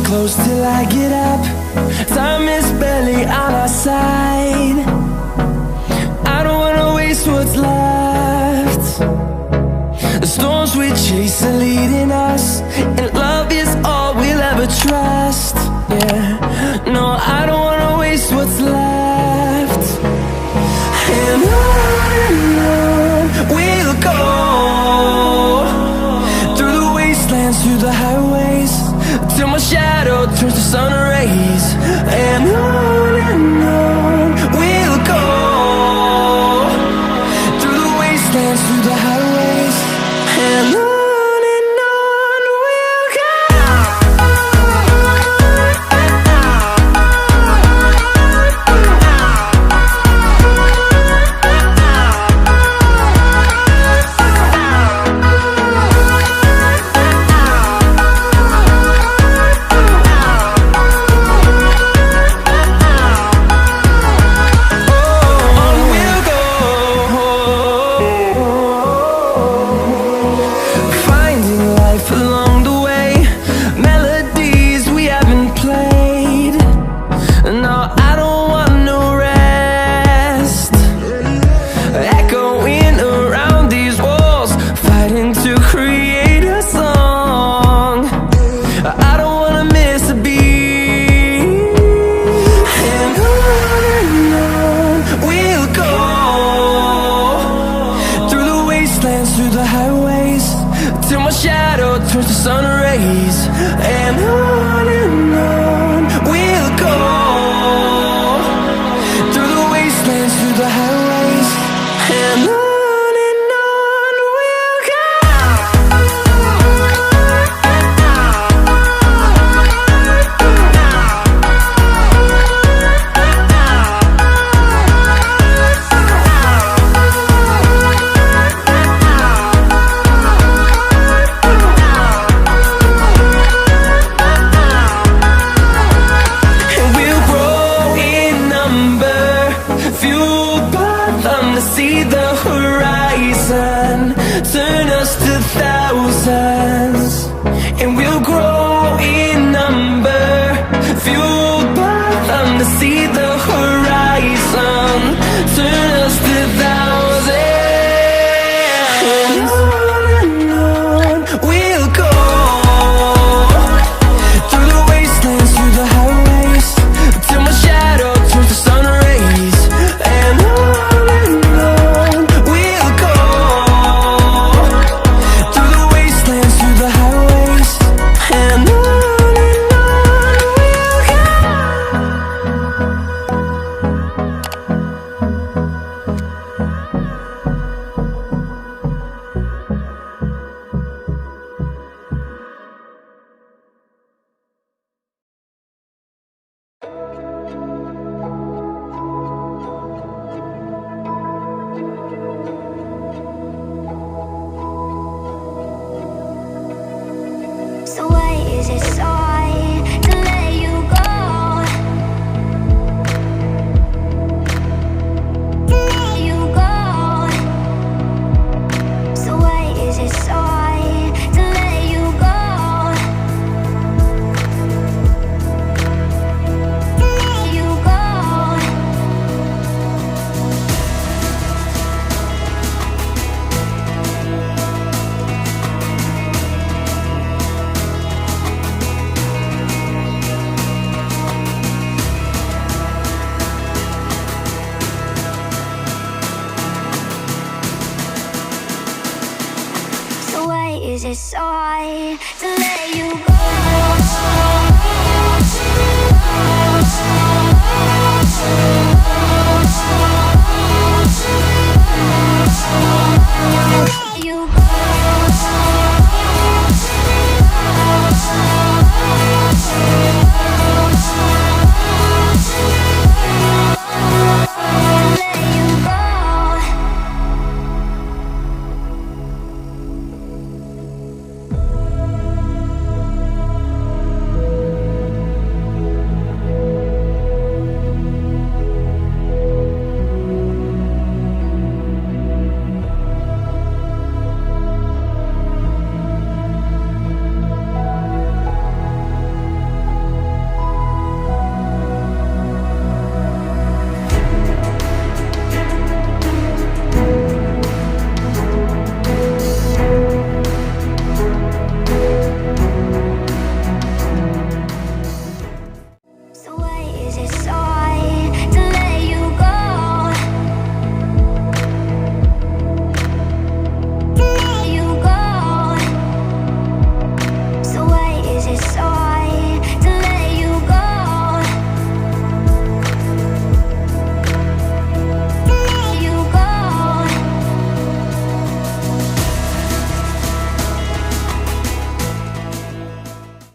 close till I get up. Time is barely on our side. I don't wanna waste what's left. The storms we chase are leading us, and love is all we'll ever trust. Yeah, no, I don't wanna waste what's left. And on we'll go, through the wastelands, through the highways, till my shadow turns to sun rays. And on we'll go, through the wastelands, through the highways, and on we'll go. Through the highways, till my shadow turns to sun rays. And on we'll go, through the wastelands, through the highways, and on we'll go. See the horizon turn us to thousands, and we'll grow in number, fueled by them. To see the horizon turn us to thousands, and on we'll go, through the wastelands, through the highways, till my shadow turns to sun rays. And so why is it so hard to let you go? To let you go. So why is it so hard to let you go? To let you go. Is it so hard to let you go?